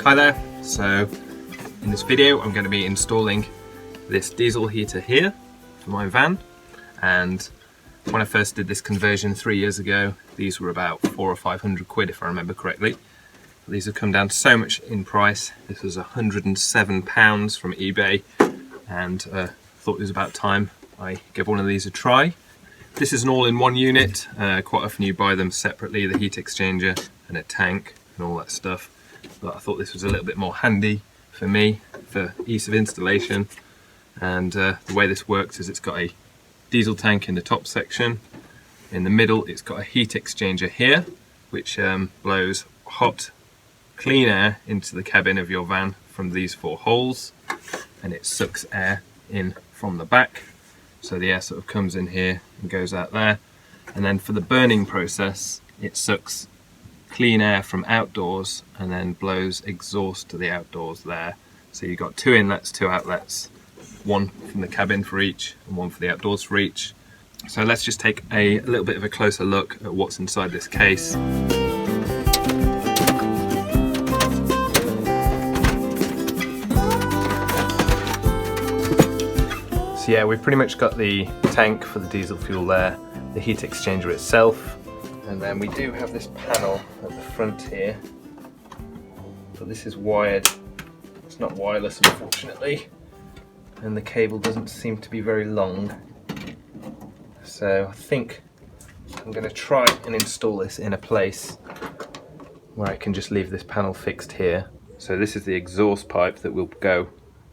Hi there, so in this video I'm going to be installing this diesel heater here for my van, and when I first did this conversion 3 years ago these were about 400 or 500 quid if I remember correctly. These have come down so much in price. This was £107 from eBay, and thought it was about time I gave one of these a try. This is an all-in-one unit. Quite often you buy them separately, the heat exchanger and a tank and all that stuff. But I thought this was a little bit more handy for me for ease of installation. And the way this works is it's got a diesel tank in the top section. In the middle it's got a heat exchanger here, which blows hot, clean air into the cabin of your van from these 4 holes, and it sucks air in from the back. So the air sort of comes in here and goes out there. And then for the burning process, it sucks clean air from outdoors and then blows exhaust to the outdoors there. So you've got 2 inlets, 2 outlets, one from the cabin for each and one for the outdoors for each. So let's just take a little bit of a closer look at what's inside this case. So yeah, we've pretty much got the tank for the diesel fuel there, the heat exchanger itself, and then we do have this panel at the front here. But this is wired, it's not wireless unfortunately, and the cable doesn't seem to be very long. So I think I'm going to try and install this in a place where I can just leave this panel fixed here. So this is the exhaust pipe that will go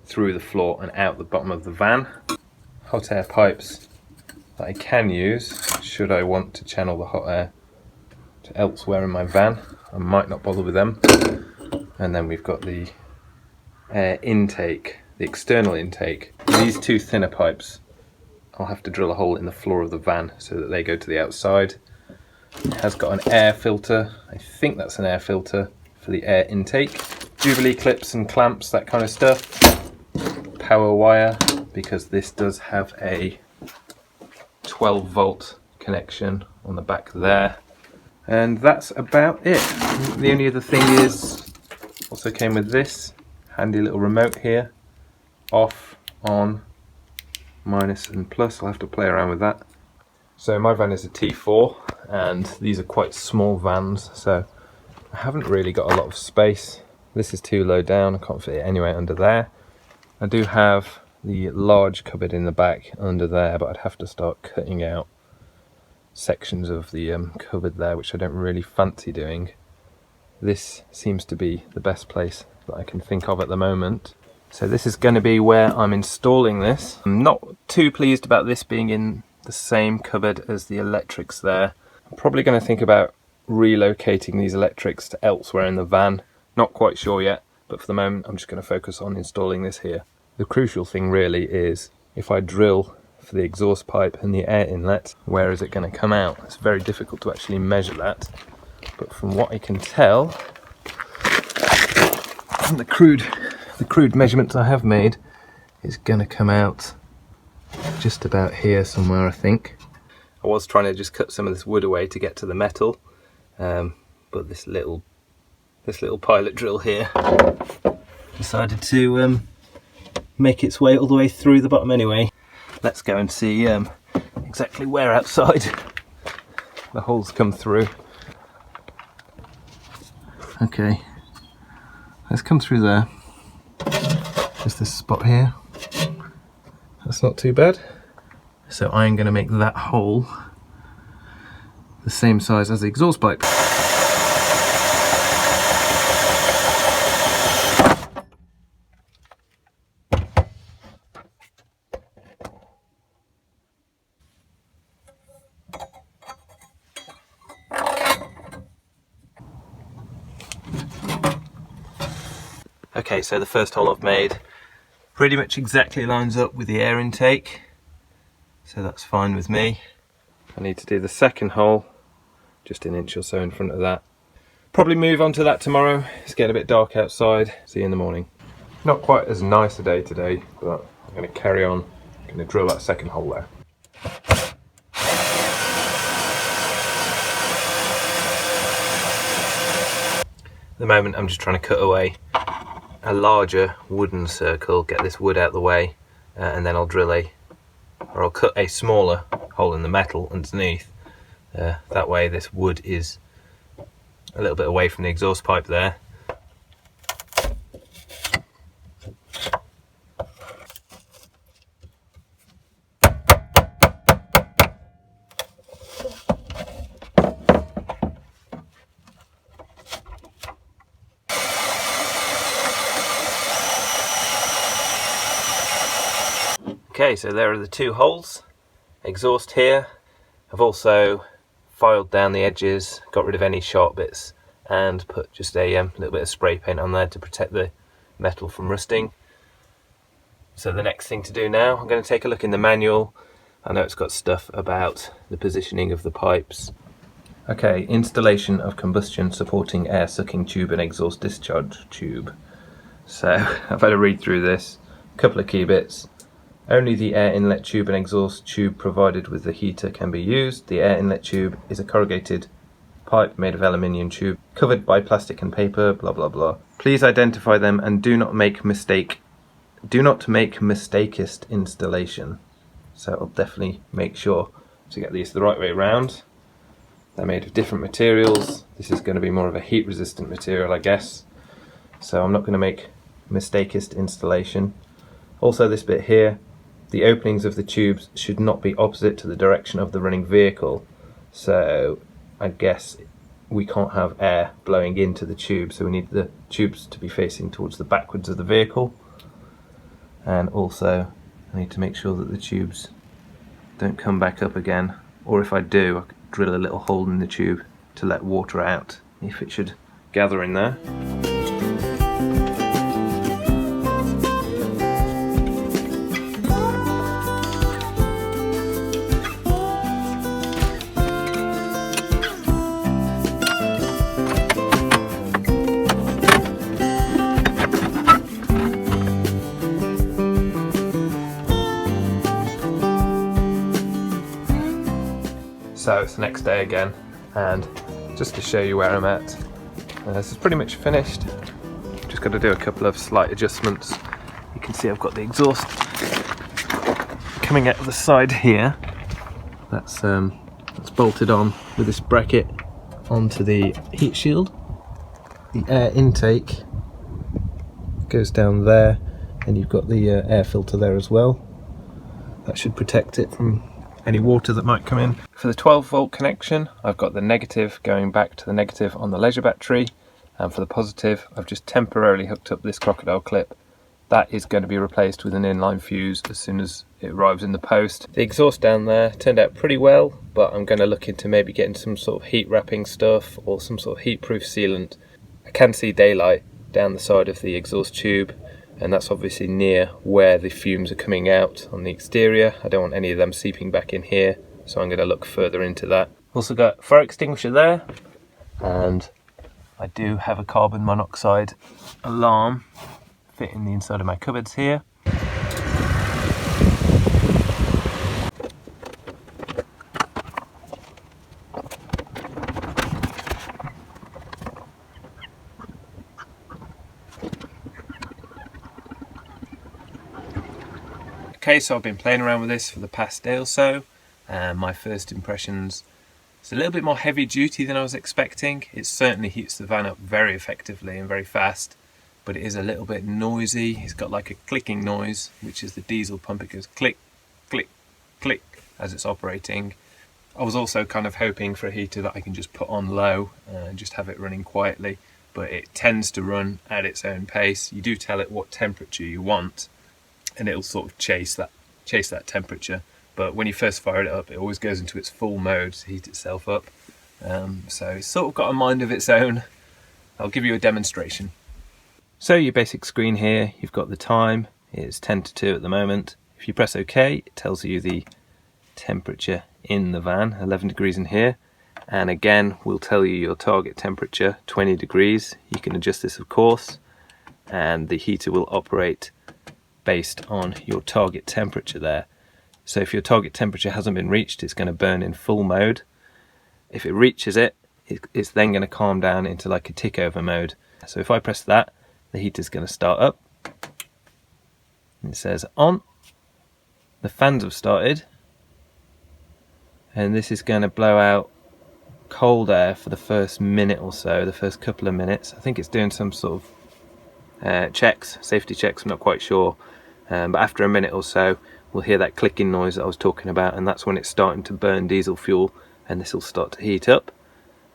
through the floor and out the bottom of the van. Hot air pipes that I can use should I want to channel the hot air to elsewhere in my van. I might not bother with them. And then we've got the air intake, the external intake. These 2 thinner pipes, I'll have to drill a hole in the floor of the van so that they go to the outside. It has got an air filter. I think that's an air filter for the air intake. Jubilee clips and clamps, that kind of stuff. Power wire, because this does have a 12-volt connection on the back there. And that's about it. The only other thing is, also came with this handy little remote here. Off, on, minus and plus. I'll have to play around with that. So my van is a T4 and these are quite small vans, so I haven't really got a lot of space. This is too low down, I can't fit it anywhere under there. I do have the large cupboard in the back under there, but I'd have to start cutting out sections of the cupboard there, which I don't really fancy doing. This seems to be the best place that I can think of at the moment. So this is going to be where I'm installing this. I'm not too pleased about this being in the same cupboard as the electrics there. I'm probably going to think about relocating these electrics to elsewhere in the van. Not quite sure yet, but for the moment I'm just going to focus on installing this here. The crucial thing really is if I drill for the exhaust pipe and the air inlet, where is it going to come out? It's very difficult to actually measure that, but from what I can tell from the crude measurements I have made, it's going to come out just about here somewhere, I think. I was trying to just cut some of this wood away to get to the metal, but this little pilot drill here decided to make its way all the way through the bottom anyway. Let's go and see exactly where outside the holes come through. Okay, let's come through there. Just this spot here. That's not too bad. So I'm going to make that hole the same size as the exhaust pipe. Okay, so the first hole I've made pretty much exactly lines up with the air intake, so that's fine with me. I need to do the second hole just an inch or so in front of that. Probably move on to that tomorrow. It's getting a bit dark outside. See you in the morning. Not quite as nice a day today, but I'm going to carry on. I'm going to drill that second hole there. At the moment I'm just trying to cut away a larger wooden circle, get this wood out of the way, and then I'll cut a smaller hole in the metal underneath. That way this wood is a little bit away from the exhaust pipe there. Okay, so there are the two holes. Exhaust here. I've also filed down the edges, got rid of any sharp bits, and put just a little bit of spray paint on there to protect the metal from rusting. So the next thing to do now, I'm going to take a look in the manual. I know it's got stuff about the positioning of the pipes. Okay, installation of combustion supporting air sucking tube and exhaust discharge tube. So I've had a read through this, a couple of key bits. Only the air inlet tube and exhaust tube provided with the heater can be used. The air inlet tube is a corrugated pipe made of aluminium tube, covered by plastic and paper, blah blah blah. Please identify them and do not make mistakest installation. So I'll definitely make sure to get these the right way around. They're made of different materials. This is going to be more of a heat resistant material, I guess. So I'm not going to make mistakest installation. Also this bit here, the openings of the tubes should not be opposite to the direction of the running vehicle. So I guess we can't have air blowing into the tube, so we need the tubes to be facing towards the backwards of the vehicle. And also I need to make sure that the tubes don't come back up again, or if I do, I could drill a little hole in the tube to let water out if it should gather in there. So it's the next day again, and just to show you where I'm at, this is pretty much finished. Just got to do a couple of slight adjustments. You can see I've got the exhaust coming out of the side here. That's bolted on with this bracket onto the heat shield. The air intake goes down there, and you've got the air filter there as well. That should protect it from any water that might come in. For the 12-volt connection, I've got the negative going back to the negative on the leisure battery, and for the positive, I've just temporarily hooked up this crocodile clip. That is going to be replaced with an inline fuse as soon as it arrives in the post. The exhaust down there turned out pretty well, but I'm going to look into maybe getting some sort of heat wrapping stuff or some sort of heat-proof sealant. I can see daylight down the side of the exhaust tube, and that's obviously near where the fumes are coming out on the exterior. I don't want any of them seeping back in here, so I'm going to look further into that. Also got a fire extinguisher there, and I do have a carbon monoxide alarm fitting the inside of my cupboards here. Okay, so I've been playing around with this for the past day or so, and my first impressions, it's a little bit more heavy duty than I was expecting. It certainly heats the van up very effectively and very fast, but it is a little bit noisy. It's got like a clicking noise, which is the diesel pump. It goes click, click, click as it's operating. I was also kind of hoping for a heater that I can just put on low and just have it running quietly, but it tends to run at its own pace. You do tell it what temperature you want, and it'll sort of chase that temperature. But when you first fire it up, it always goes into its full mode to heat itself up. So it's sort of got a mind of its own. I'll give you a demonstration. So your basic screen here, you've got the time. It's 10 to 2 at the moment. If you press OK, it tells you the temperature in the van, 11 degrees in here. And again, we'll tell you your target temperature, 20 degrees. You can adjust this, of course, and the heater will operate based on your target temperature there. So if your target temperature hasn't been reached, it's going to burn in full mode. If it reaches it, it's then going to calm down into like a tick over mode. So if I press that, the heater's going to start up. It says on. The fans have started, and this is going to blow out cold air for the first minute or so, the first couple of minutes. I think it's doing some sort of safety checks, I'm not quite sure. But after a minute or so, we'll hear that clicking noise that I was talking about, and that's when it's starting to burn diesel fuel, and this will start to heat up,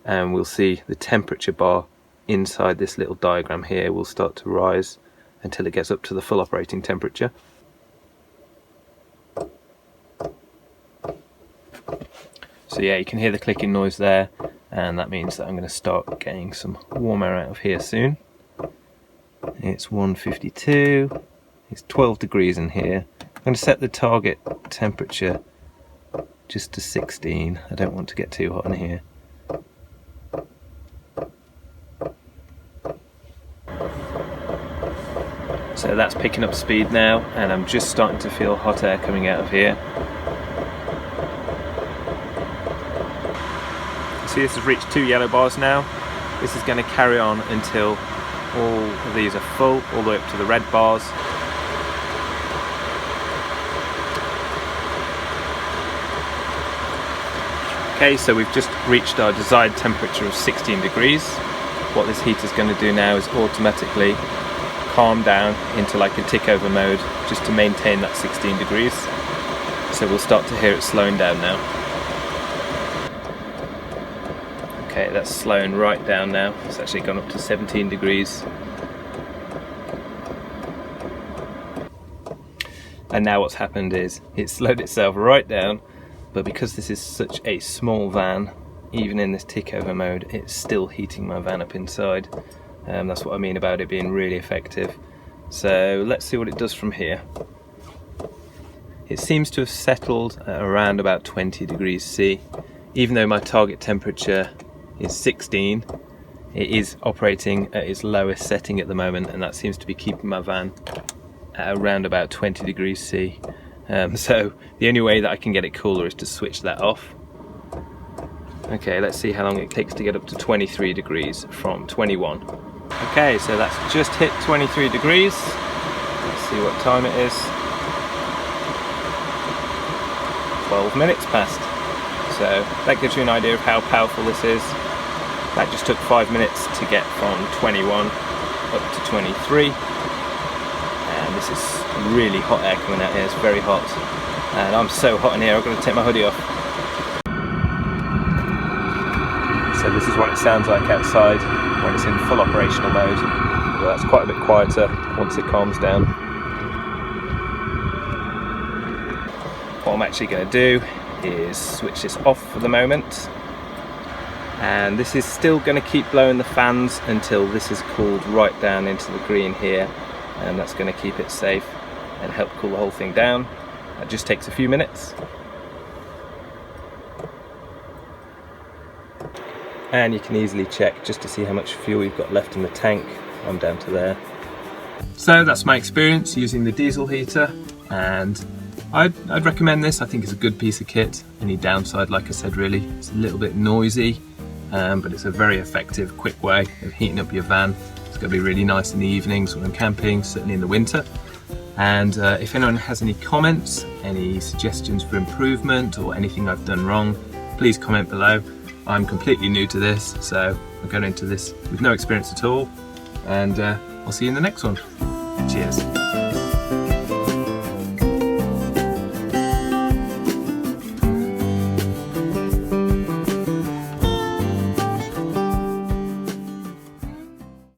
and we'll see the temperature bar inside this little diagram here will start to rise until it gets up to the full operating temperature. So yeah, you can hear the clicking noise there, and that means that I'm going to start getting some warm air out of here soon. It's 1:52, it's 12 degrees in here. I'm going to set the target temperature just to 16, I don't want to get too hot in here. So that's picking up speed now, and I'm just starting to feel hot air coming out of here. See, this has reached 2 yellow bars now. This is going to carry on until all of these are full, all the way up to the red bars. Okay, so we've just reached our desired temperature of 16 degrees. What this heater is going to do now is automatically calm down into like a tick over mode, just to maintain that 16 degrees. So we'll start to hear it slowing down now. Okay, that's slowing right down now. It's actually gone up to 17 degrees. And now what's happened is it slowed itself right down, but because this is such a small van, even in this tick over mode, it's still heating my van up inside. That's what I mean about it being really effective. So let's see what it does from here. It seems to have settled at around about 20 degrees C. Even though my target temperature is 16, it is operating at its lowest setting at the moment, and that seems to be keeping my van at around about 20 degrees C. So the only way that I can get it cooler is to switch that off. Okay, let's see how long it takes to get up to 23 degrees from 21. Okay, so that's just hit 23 degrees. Let's see what time it is. 12 minutes past. So that gives you an idea of how powerful this is. That just took 5 minutes to get from 21 up to 23. And this is really hot air coming out here, it's very hot. And I'm so hot in here, I've got to take my hoodie off. So this is what it sounds like outside when it's in full operational mode. Well, that's quite a bit quieter once it calms down. What I'm actually going to do is switch this off for the moment, and this is still going to keep blowing the fans until this is cooled right down into the green here, and that's going to keep it safe and help cool the whole thing down. That just takes a few minutes. And you can easily check just to see how much fuel you've got left in the tank. I'm down to there. So that's my experience using the diesel heater, and I'd recommend this. I think it's a good piece of kit. Any downside, like I said, really, it's a little bit noisy, but it's a very effective, quick way of heating up your van. It's going to be really nice in the evenings when I'm camping, certainly in the winter. And if anyone has any comments, any suggestions for improvement, or anything I've done wrong, please comment below. I'm completely new to this, so I'm going into this with no experience at all, and I'll see you in the next one. Cheers.